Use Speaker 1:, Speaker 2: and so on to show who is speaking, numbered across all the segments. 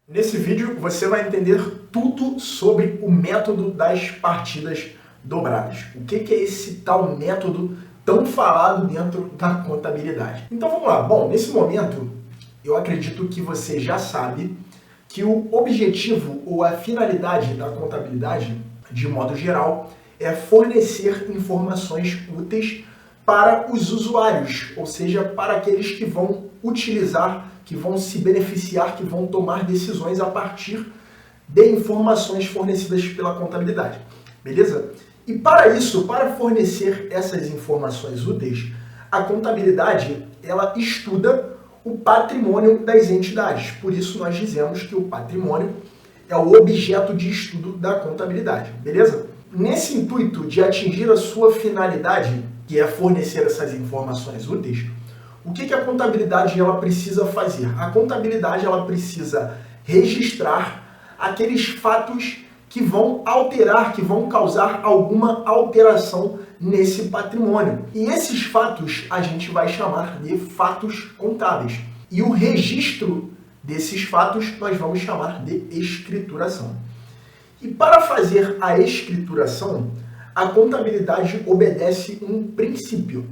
Speaker 1: Nesse vídeo você vai entender tudo sobre o método das partidas dobradas. O que é esse tal método tão falado dentro da contabilidade? Então vamos lá. Bom, nesse momento eu acredito que você já sabe que o objetivo ou a finalidade da contabilidade, de modo geral, é fornecer informações úteis para os usuários, ou seja, para aqueles que vão utilizar, que vão se beneficiar, que vão tomar decisões a partir de informações fornecidas pela contabilidade. Beleza? E para isso, para fornecer essas informações úteis, a contabilidade ela estuda o patrimônio das entidades. Por isso nós dizemos que o patrimônio é o objeto de estudo da contabilidade. Beleza? Nesse intuito de atingir a sua finalidade, que é fornecer essas informações úteis, o que a contabilidade ela precisa fazer? A contabilidade ela precisa registrar aqueles fatos que vão alterar, que vão causar alguma alteração nesse patrimônio. E esses fatos a gente vai chamar de fatos contábeis. E o registro desses fatos nós vamos chamar de escrituração. E para fazer a escrituração, a contabilidade obedece um princípio.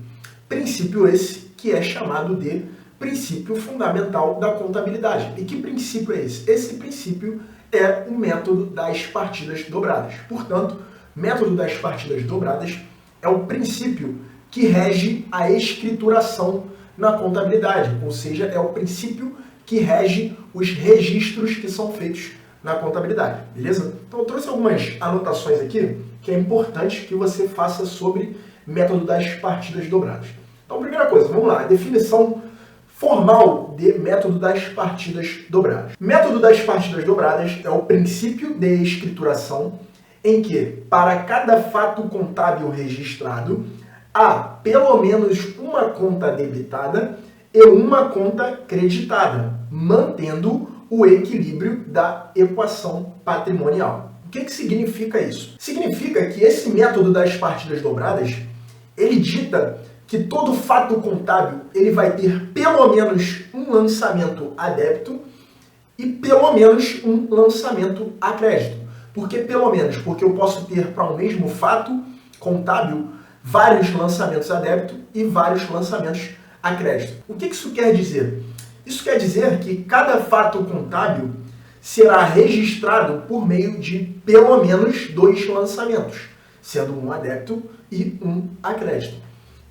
Speaker 1: Princípio esse que é chamado de princípio fundamental da contabilidade. E que princípio é esse? Esse princípio é o método das partidas dobradas. Portanto, método das partidas dobradas é o princípio que rege a escrituração na contabilidade, ou seja, é o princípio que rege os registros que são feitos na contabilidade, beleza? Então eu trouxe algumas anotações aqui que é importante que você faça sobre método das partidas dobradas. Então, primeira coisa, vamos lá, a definição formal de método das partidas dobradas. Método das partidas dobradas é o princípio de escrituração em que, para cada fato contábil registrado, há pelo menos uma conta debitada e uma conta creditada, mantendo o equilíbrio da equação patrimonial. O que significa isso? Significa que esse método das partidas dobradas, ele dita que todo fato contábil ele vai ter pelo menos um lançamento a débito e pelo menos um lançamento a crédito. Por que pelo menos? Porque eu posso ter para um mesmo fato contábil vários lançamentos a débito e vários lançamentos a crédito. O que isso quer dizer? Isso quer dizer que cada fato contábil será registrado por meio de pelo menos 2 lançamentos, sendo um a débito e um a crédito.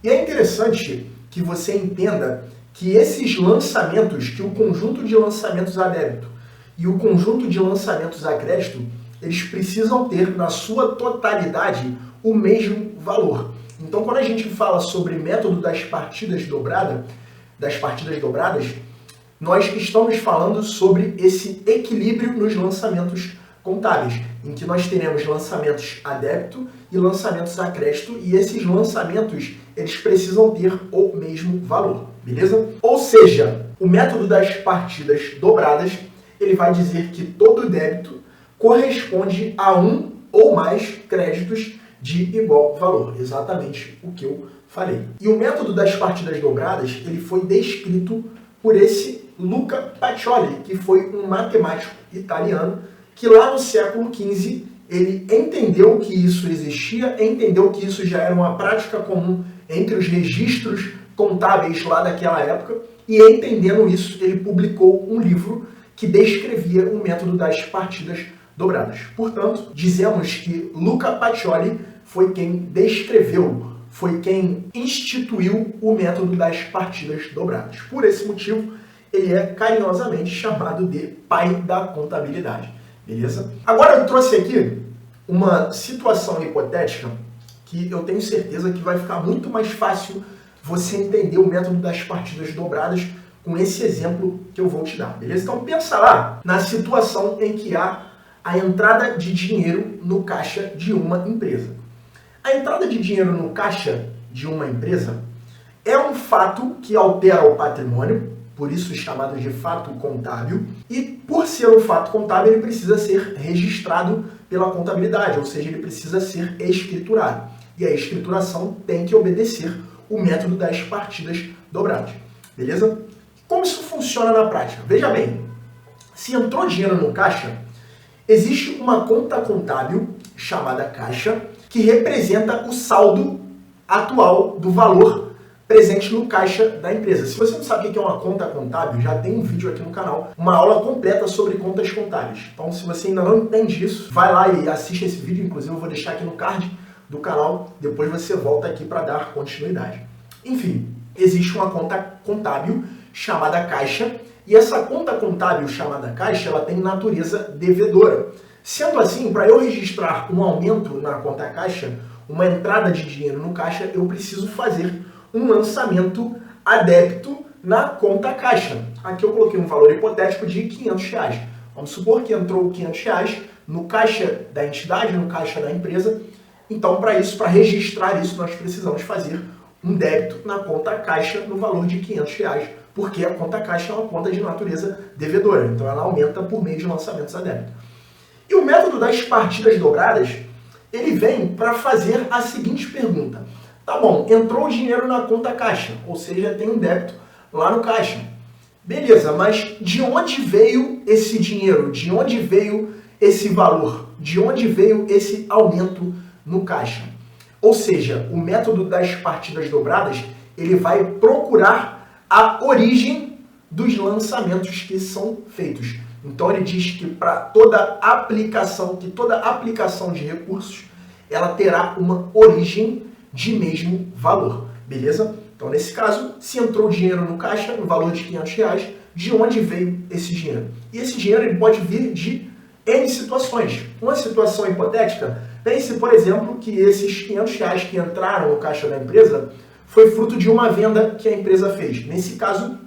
Speaker 1: E é interessante que você entenda que esses lançamentos, que o conjunto de lançamentos a débito e o conjunto de lançamentos a crédito, eles precisam ter na sua totalidade o mesmo valor. Então, quando a gente fala sobre método das partidas dobradas, nós estamos falando sobre esse equilíbrio nos lançamentos contábeis, em que nós teremos lançamentos a débito e lançamentos a crédito, e esses lançamentos eles precisam ter o mesmo valor, beleza? Ou seja, o método das partidas dobradas ele vai dizer que todo débito corresponde a um ou mais créditos de igual valor, exatamente o que eu falei. E o método das partidas dobradas ele foi descrito por esse Luca Pacioli, que foi um matemático italiano que lá no século XV ele entendeu que isso existia, entendeu que isso já era uma prática comum entre os registros contábeis lá daquela época, e entendendo isso, ele publicou um livro que descrevia o método das partidas dobradas. Portanto, dizemos que Luca Pacioli foi quem descreveu, foi quem instituiu o método das partidas dobradas. Por esse motivo, ele é carinhosamente chamado de pai da contabilidade. Beleza? Agora eu trouxe aqui uma situação hipotética que eu tenho certeza que vai ficar muito mais fácil você entender o método das partidas dobradas com esse exemplo que eu vou te dar. Beleza? Então pensa lá na situação em que há a entrada de dinheiro no caixa de uma empresa. A entrada de dinheiro no caixa de uma empresa é um fato que altera o patrimônio, por isso chamado de fato contábil, e por ser um fato contábil, ele precisa ser registrado pela contabilidade, ou seja, ele precisa ser escriturado. E a escrituração tem que obedecer o método das partidas dobradas. Beleza? Como isso funciona na prática? Veja bem, se entrou dinheiro no caixa, existe uma conta contábil chamada caixa que representa o saldo atual do valor presente no caixa da empresa. Se você não sabe o que é uma conta contábil, já tem um vídeo aqui no canal, uma aula completa sobre contas contábeis. Então, se você ainda não entende isso, vai lá e assiste esse vídeo, inclusive eu vou deixar aqui no card do canal, depois você volta aqui para dar continuidade. Enfim, existe uma conta contábil chamada caixa, e essa conta contábil chamada caixa, ela tem natureza devedora. Sendo assim, para eu registrar um aumento na conta caixa, uma entrada de dinheiro no caixa, eu preciso fazer um lançamento a débito na conta caixa. Aqui eu coloquei um valor hipotético de R$500. Vamos supor que entrou R$500 no caixa da entidade, no caixa da empresa. Então, para registrar isso, nós precisamos fazer um débito na conta caixa no valor de R$500, porque a conta caixa é uma conta de natureza devedora. Então, ela aumenta por meio de lançamentos a débito. E o método das partidas dobradas, ele vem para fazer a seguinte pergunta. Tá bom, entrou o dinheiro na conta caixa, ou seja, tem um débito lá no caixa. Beleza, mas de onde veio esse dinheiro? De onde veio esse valor? De onde veio esse aumento no caixa? Ou seja, o método das partidas dobradas, ele vai procurar a origem dos lançamentos que são feitos. Então ele diz que para toda aplicação de recursos, ela terá uma origem de mesmo valor, beleza? Então, nesse caso, se entrou dinheiro no caixa, no valor de R$500, de onde veio esse dinheiro? E esse dinheiro ele pode vir de N situações. Uma situação hipotética, pense, por exemplo, que esses R$500 que entraram no caixa da empresa foi fruto de uma venda que a empresa fez. Nesse caso,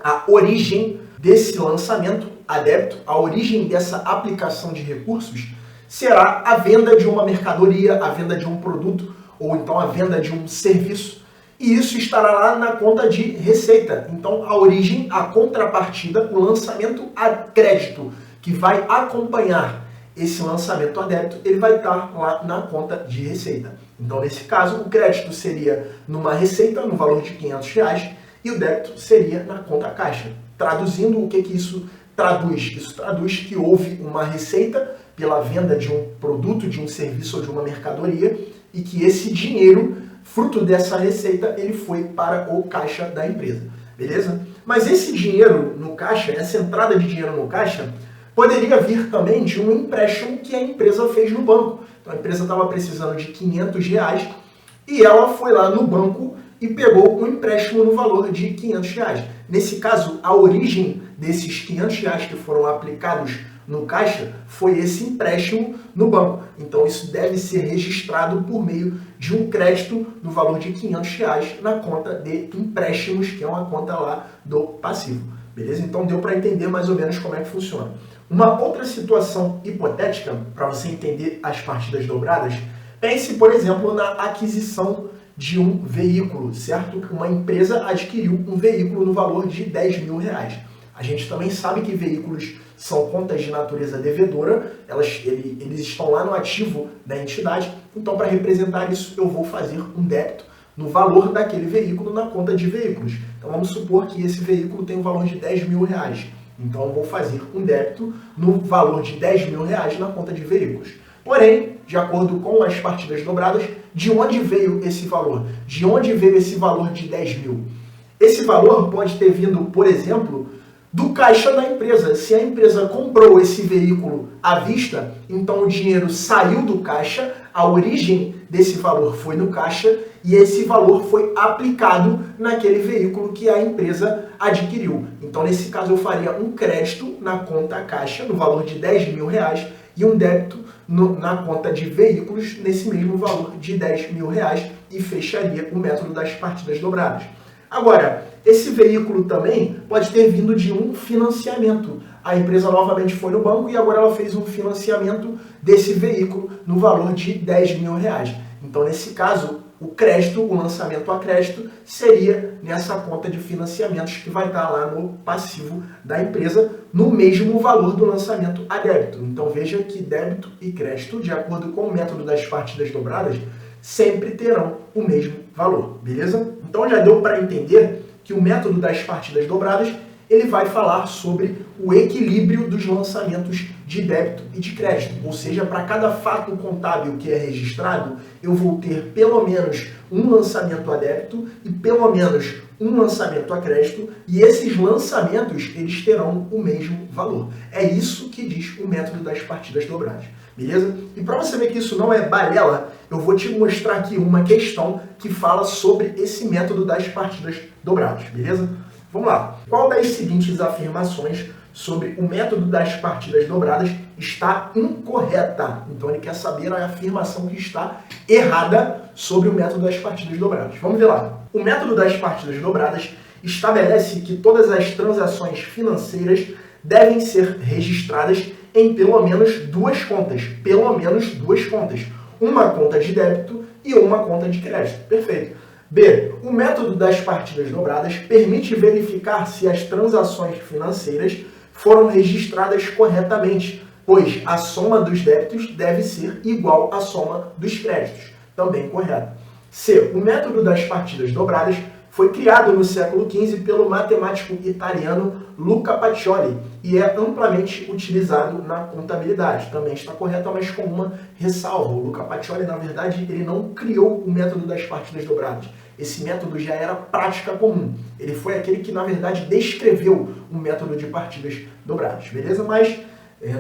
Speaker 1: a origem desse lançamento a débito, a origem dessa aplicação de recursos será a venda de uma mercadoria, a venda de um produto, ou então a venda de um serviço, e isso estará lá na conta de receita. Então, a origem, a contrapartida, o lançamento a crédito, que vai acompanhar esse lançamento a débito, ele vai estar lá na conta de receita. Então, nesse caso, o crédito seria numa receita, no valor de R$500, e o débito seria na conta caixa. Traduzindo, o que isso traduz? Isso traduz que houve uma receita pela venda de um produto, de um serviço ou de uma mercadoria, e que esse dinheiro, fruto dessa receita, ele foi para o caixa da empresa, beleza? Mas esse dinheiro no caixa, essa entrada de dinheiro no caixa, poderia vir também de um empréstimo que a empresa fez no banco. Então a empresa estava precisando de R$500 e ela foi lá no banco e pegou um empréstimo no valor de R$500. Nesse caso, a origem desses R$500 que foram aplicados no caixa foi esse empréstimo no banco. Então isso deve ser registrado por meio de um crédito no valor de R$500 na conta de empréstimos, que é uma conta lá do passivo. Beleza? Então deu para entender mais ou menos como é que funciona. Uma outra situação hipotética, para você entender as partidas dobradas, pense, por exemplo, na aquisição de um veículo, certo? Uma empresa adquiriu um veículo no valor de R$10.000. A gente também sabe que veículos são contas de natureza devedora, eles estão lá no ativo da entidade, então para representar isso eu vou fazer um débito no valor daquele veículo na conta de veículos. Então vamos supor que esse veículo tem um valor de R$10.000, então eu vou fazer um débito no valor de R$10.000 na conta de veículos. Porém, de acordo com as partidas dobradas, de onde veio esse valor? De onde veio esse valor de 10.000? Esse valor pode ter vindo, por exemplo, do caixa da empresa. Se a empresa comprou esse veículo à vista, então o dinheiro saiu do caixa, a origem desse valor foi no caixa e esse valor foi aplicado naquele veículo que a empresa adquiriu. Então, nesse caso, eu faria um crédito na conta caixa no valor de R$10.000 e um débito na conta de veículos nesse mesmo valor de R$10.000 e fecharia o método das partidas dobradas. Agora, esse veículo também pode ter vindo de um financiamento. A empresa novamente foi no banco e agora ela fez um financiamento desse veículo no valor de R$10.000. Então, nesse caso, o crédito, o lançamento a crédito, seria nessa conta de financiamentos que vai estar lá no passivo da empresa, no mesmo valor do lançamento a débito. Então veja que débito e crédito, de acordo com o método das partidas dobradas, sempre terão o mesmo valor, beleza? Então já deu para entender que o método das partidas dobradas, ele vai falar sobre o equilíbrio dos lançamentos de débito e de crédito. Ou seja, para cada fato contábil que é registrado, eu vou ter pelo menos um lançamento a débito e pelo menos um lançamento a crédito, e esses lançamentos eles terão o mesmo valor. É isso que diz o método das partidas dobradas, beleza? E para você ver que isso não é balela, eu vou te mostrar aqui uma questão que fala sobre esse método das partidas dobradas, beleza? Vamos lá. Qual das seguintes afirmações sobre o método das partidas dobradas está incorreta? Então ele quer saber a afirmação que está errada sobre o método das partidas dobradas. Vamos ver lá. O método das partidas dobradas estabelece que todas as transações financeiras devem ser registradas em pelo menos duas contas. Pelo menos duas contas. Uma conta de débito e uma conta de crédito. Perfeito. B. O método das partidas dobradas permite verificar se as transações financeiras foram registradas corretamente, pois a soma dos débitos deve ser igual à soma dos créditos. Também correto. C. O método das partidas dobradas foi criado no século XV pelo matemático italiano Luca Pacioli e é amplamente utilizado na contabilidade. Também está correto, mas com uma ressalva. O Luca Pacioli, na verdade, ele não criou o método das partidas dobradas. Esse método já era prática comum. Ele foi aquele que, na verdade, descreveu o método de partidas dobradas, beleza? Mas,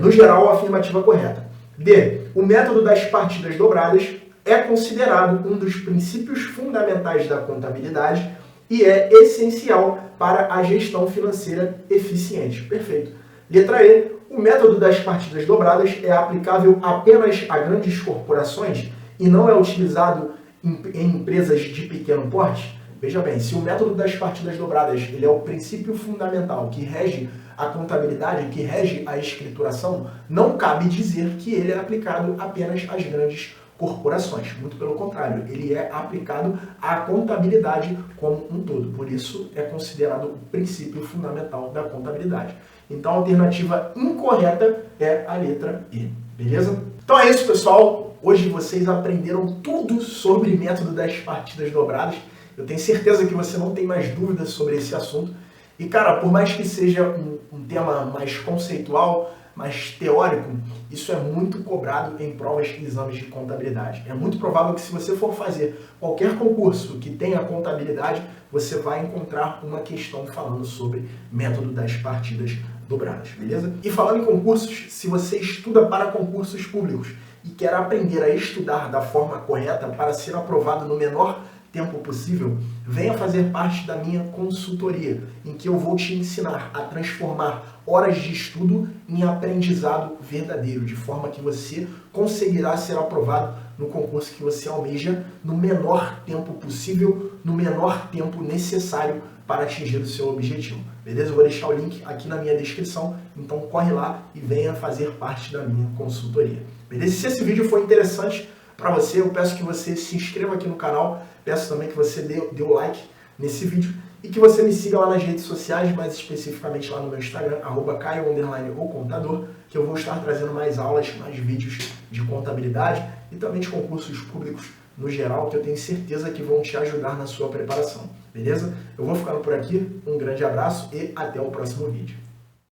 Speaker 1: no geral, a afirmativa é correta. D. O método das partidas dobradas é considerado um dos princípios fundamentais da contabilidade e é essencial para a gestão financeira eficiente. Perfeito. Letra E. O método das partidas dobradas é aplicável apenas a grandes corporações e não é utilizado em empresas de pequeno porte. Veja bem, se o método das partidas dobradas ele é o princípio fundamental que rege a contabilidade, que rege a escrituração, não cabe dizer que ele é aplicado apenas às grandes corporações. Muito pelo contrário, ele é aplicado à contabilidade como um todo. Por isso, é considerado o princípio fundamental da contabilidade. Então, a alternativa incorreta é a letra E. Beleza? Então é isso, pessoal. Hoje vocês aprenderam tudo sobre método das partidas dobradas. Eu tenho certeza que você não tem mais dúvidas sobre esse assunto. E, cara, por mais que seja um tema mais conceitual, mais teórico, isso é muito cobrado em provas e exames de contabilidade. É muito provável que se você for fazer qualquer concurso que tenha contabilidade, você vai encontrar uma questão falando sobre método das partidas dobradas, beleza? E falando em concursos, se você estuda para concursos públicos e quer aprender a estudar da forma correta para ser aprovado no menor tempo possível, venha fazer parte da minha consultoria, em que eu vou te ensinar a transformar horas de estudo em aprendizado verdadeiro, de forma que você conseguirá ser aprovado no concurso que você almeja no menor tempo possível, no menor tempo necessário para atingir o seu objetivo. Beleza? Eu vou deixar o link aqui na minha descrição, então corre lá e venha fazer parte da minha consultoria. Beleza? Se esse vídeo foi interessante para você, eu peço que você se inscreva aqui no canal, peço também que você dê o like nesse vídeo e que você me siga lá nas redes sociais, mais especificamente lá no meu Instagram, @caio_o_contador, que eu vou estar trazendo mais aulas, mais vídeos de contabilidade e também de concursos públicos no geral, que eu tenho certeza que vão te ajudar na sua preparação, beleza? Eu vou ficando por aqui, um grande abraço e até o próximo vídeo.